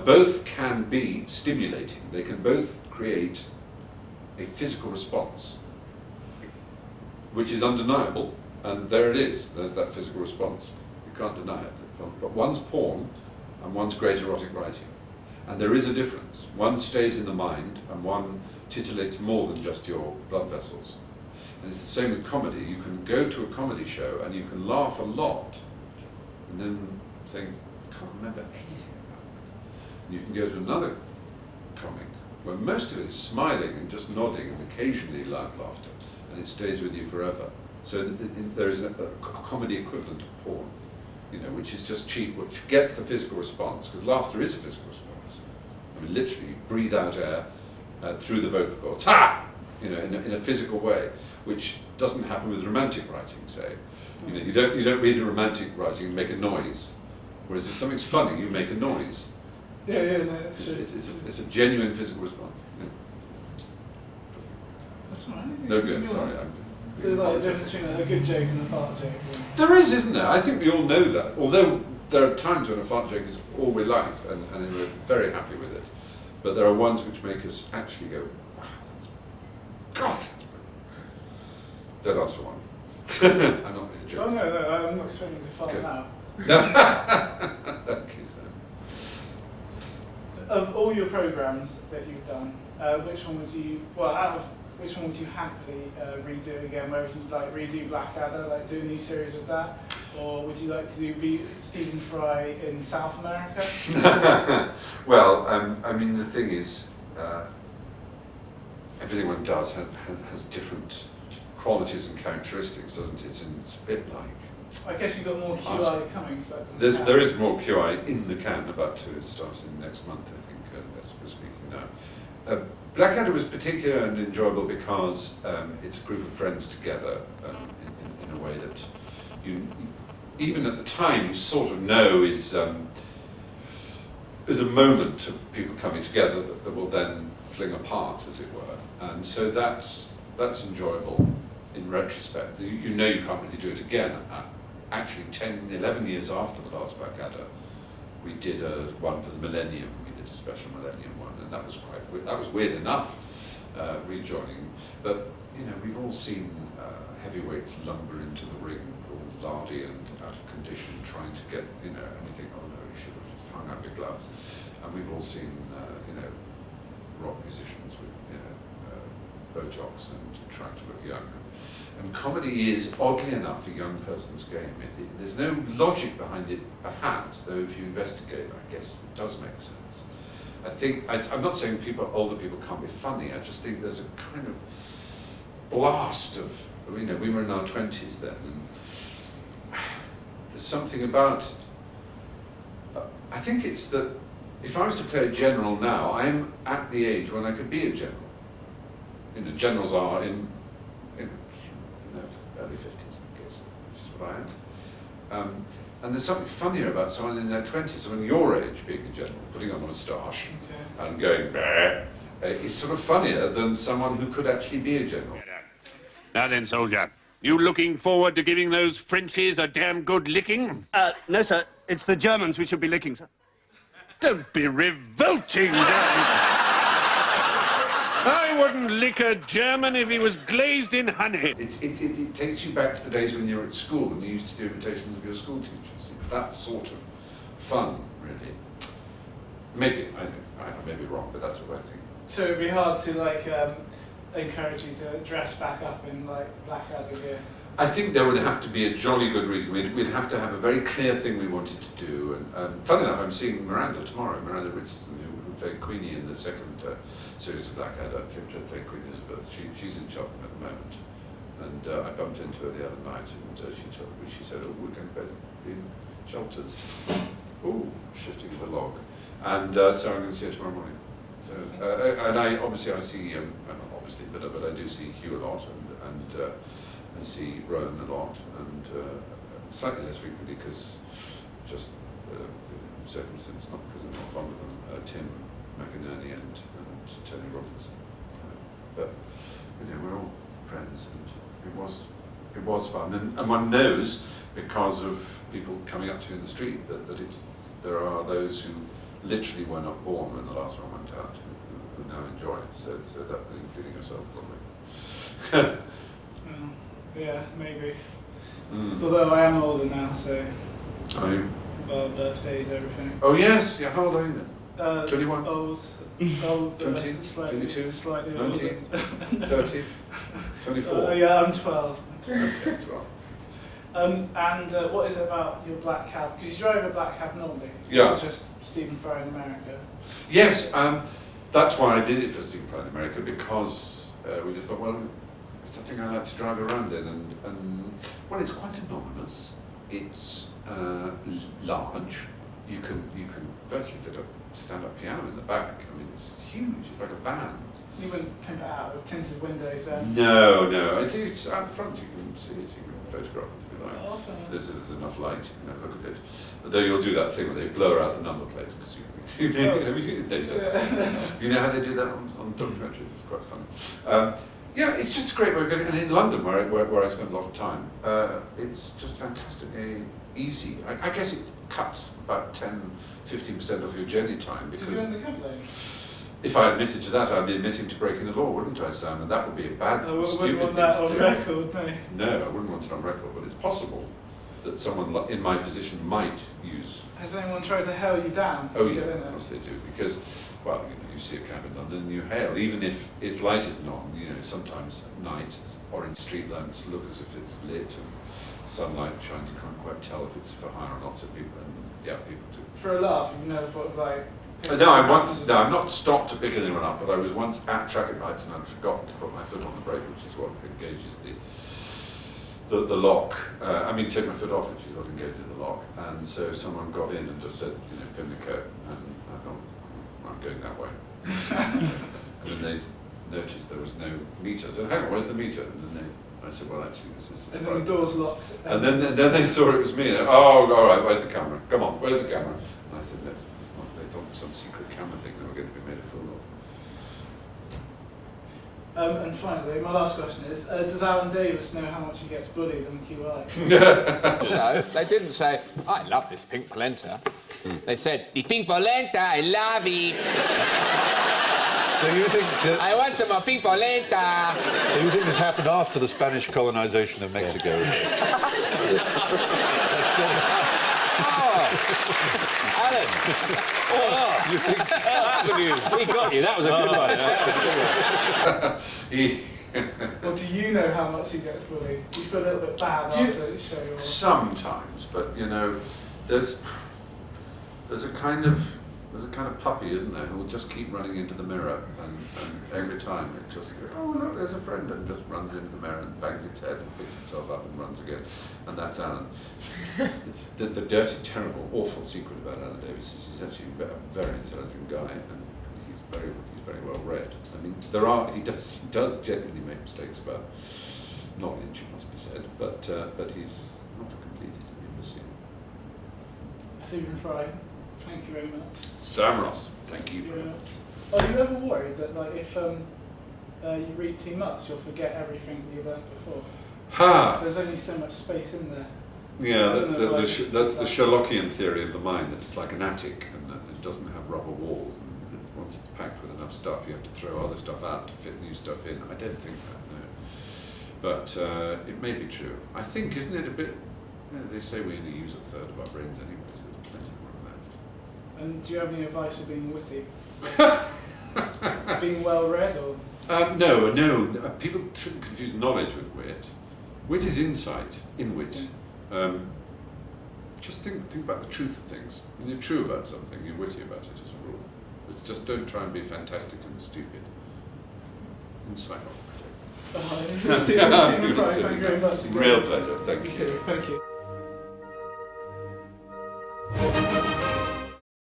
both can be stimulating. They can both create a physical response, which is undeniable, and there it is. There's that physical response. You can't deny it. But one's porn, and one's great erotic writing. And there is a difference. One stays in the mind, and one titillates more than just your blood vessels. And it's the same with comedy. You can go to a comedy show, and you can laugh a lot, and then think, I can't remember anything about it. And you can go to another comic, where most of it is smiling and just nodding and occasionally loud laughter, and it stays with you forever. So there is a comedy equivalent of porn, you know, which is just cheap, which gets the physical response, because laughter is a physical response. I mean, literally, you breathe out air through the vocal cords, ha! You know, in a physical way, which doesn't happen with romantic writing, say. You know, you don't read a romantic writing and make a noise, whereas if something's funny, you make a noise. Yeah, no, that's true. It's a genuine physical response. Yeah. That's right. No good, sorry. So there's like a difference between a good joke and a fart joke. There is, isn't there? I think we all know that. Although there are times when a fart joke is all we like, and we're very happy with it. But there are ones which make us actually go, wow, that's brilliant. Don't ask for one. I'm not really joking. Oh no, I'm not expecting to fart now. Thank you, sir. Of all your programs that you've done, which one would you, which one would you happily redo again? Where would you like redo Blackadder, like do a new series of that? Or would you like to be Stephen Fry in South America? Well, I mean, the thing is, everything one does has different qualities and characteristics, doesn't it? And it's a bit like... I guess you've got more QI coming, so that there is more QI in the can, about to start in next month, I think, as we're speaking now. Blackadder was particular and enjoyable because it's a group of friends together in a way that you, even at the time, you sort of know is a moment of people coming together that will then fling apart, as it were. And so that's enjoyable in retrospect. You know you can't really do it again. Actually, 10, 11 years after the last Blackadder, we did one for the Millennium. We did a special Millennium one, and that was quite weird. That was weird enough, rejoining. But you know, we've all seen heavyweights lumber into the ring, all lardy and out of condition, trying to get, you know, and you think, oh no, you should have just hung out your gloves. And we've all seen, you know, rock musicians with, you know, Botox and trying to look young. And comedy is, oddly enough, a young person's game. There's no logic behind it, perhaps, though if you investigate, I guess it does make sense. I think, I'm not saying older people can't be funny, I just think there's a kind of blast of, you know, we were in our 20s then, and there's something about, I think it's that, if I was to play a general now, I am at the age when I could be a general. You know, generals are in early 50s, I guess, which is what I am. And there's something funnier about someone in their 20s, someone your age being a general, putting on a moustache and going, bleh, is sort of funnier than someone who could actually be a general. Now then, soldier, you looking forward to giving those Frenchies a damn good licking? No, sir. It's the Germans we should be licking, sir. Don't be revolting, darling. I wouldn't lick a German if he was glazed in honey. It takes you back to the days when you were at school and you used to do imitations of your school teachers. It's that sort of fun, really. Maybe, I may be wrong, but that's what I think. So it'd be hard to like encourage you to dress back up in like Blackadder gear? I think there would have to be a jolly good reason. We'd have to have a very clear thing we wanted to do. And funny enough, I'm seeing Miranda tomorrow, Miranda Richardson, who played Queenie in the second series of Blackadder. She played Queen Elizabeth. She's in Cheltenham at the moment. And I bumped into her the other night, and she said, oh, we're going to both be in shelters. Ooh, shifting the log. And so I'm going to see her tomorrow morning. So, and I see, not obviously, but I do see Hugh a lot, and I see Rowan a lot, and slightly less frequently because just circumstance, not because I'm not fond of them, Tim McInerney and Tony Robinson. But you know, we're all friends, and it was fun, and one knows because of people coming up to you in the street that there are those who literally were not born when the last one went out, who now enjoy it. So that including yourself probably. Yeah, maybe. Mm. Although I am older now, so Are you? well, birthdays, everything. Oh yes, yeah, how old are you then? 21? Old, 20? slightly, 22? slightly 19? older. 30? 24? Yeah, I'm 12. Okay, 12. And what is it about your black cab? Because you drive a black cab normally. Yeah. Not just Stephen Fry in America. Yes, that's why I did it for Stephen Fry in America, because we just thought, well, it's something I like to drive around in, and well, it's quite anonymous. It's large. You can virtually fit a stand-up piano in the back. I mean, it's huge. It's like a van. You wouldn't pimp it out with tinted windows then? No, it's out front. You can see it. You can photograph it if you like. Oh, There's enough light. You can have a look at it. Although you'll do that thing where they blur out the number plates because you have you seen it? You know how they do that on documentaries? It's quite funny. Yeah, it's just a great way of getting. And in London, where I spend a lot of time, it's just fantastically easy. I guess it cuts about 10-15% of your journey time, because So you're in the cab lane? if I admitted to that, I'd be admitting to breaking the law, wouldn't I, Sam? And that would be a bad, I wouldn't stupid want thing that to on do. record, no. No, I wouldn't want it on record, but it's possible that someone in my position might use. Has anyone tried to hail you down? Oh to yeah, get in of there? course they do, because, well, you see a cab in London and you hail, even if its light isn't on. Sometimes at night, the orange street lamps look as if it's lit and sunlight shines, you can't quite tell if it's for hire or not, so people do. For a laugh, you've never thought of like... No, I've not stopped to pick anyone up, but I was once at traffic lights and I'd forgotten to put my foot on the brake, which is what engages the lock. Take my foot off, which is what engages the lock. And so someone got in and just said, Pimlico, and I thought, I'm going that way. And then they noticed there was no meter. I said, hang on, where's the meter? And then I said, well, actually, this is... And then the door's locked. And then they saw it was me. And oh, all right, where's the camera? Come on, where's the camera? And I said, no, it's not. They thought it was some secret camera thing they were going to be made a fool of. And finally, my last question is, does Alan Davies know how much he gets bullied on the QI? So, they didn't say, I love this pink polenta. They said, the pink polenta, I love it. So you think that... I want some more pink polenta. So you think this happened after the Spanish colonization of Mexico? Alan! You think... He got you, that was a good one. Or do you know how much he gets bullied? Do you feel a little bit bad after the show? Or... Sometimes, but there's a kind of puppy, isn't there, who will just keep running into the mirror, and every time it just goes, oh look, there's a friend, and just runs into the mirror and bangs its head and picks itself up and runs again, and that's Alan. The dirty, terrible, awful secret about Alan Davies is he's actually a very intelligent guy, and he's very well read. I mean, he does genuinely make mistakes about knowledge, it must be said, but he's not a complete imbecile. Stephen Fry, thank you very much. Sam Ross, thank you very much. Are you ever worried that, like, if you read too much, you'll forget everything you learned before? There's only so much space in there. Yeah, that's the Sherlockian theory of the mind, that it's like an attic and that it doesn't have rubber walls, and once it's packed with enough stuff, you have to throw other stuff out to fit new stuff in. I don't think that, no. But it may be true. I think, isn't it a bit... they say we only use a third of our brains anyway, so there's plenty more left. And do you have any advice for being witty? Being well read, or? No. People shouldn't confuse knowledge with wit. Wit is insight, in wit. Just think about the truth of things. When you're true about something, you're witty about it as a rule. It's just don't try and be fantastic and stupid. Insight. Stephen Fry, thank you very much. Real pleasure, thank you. Thank you.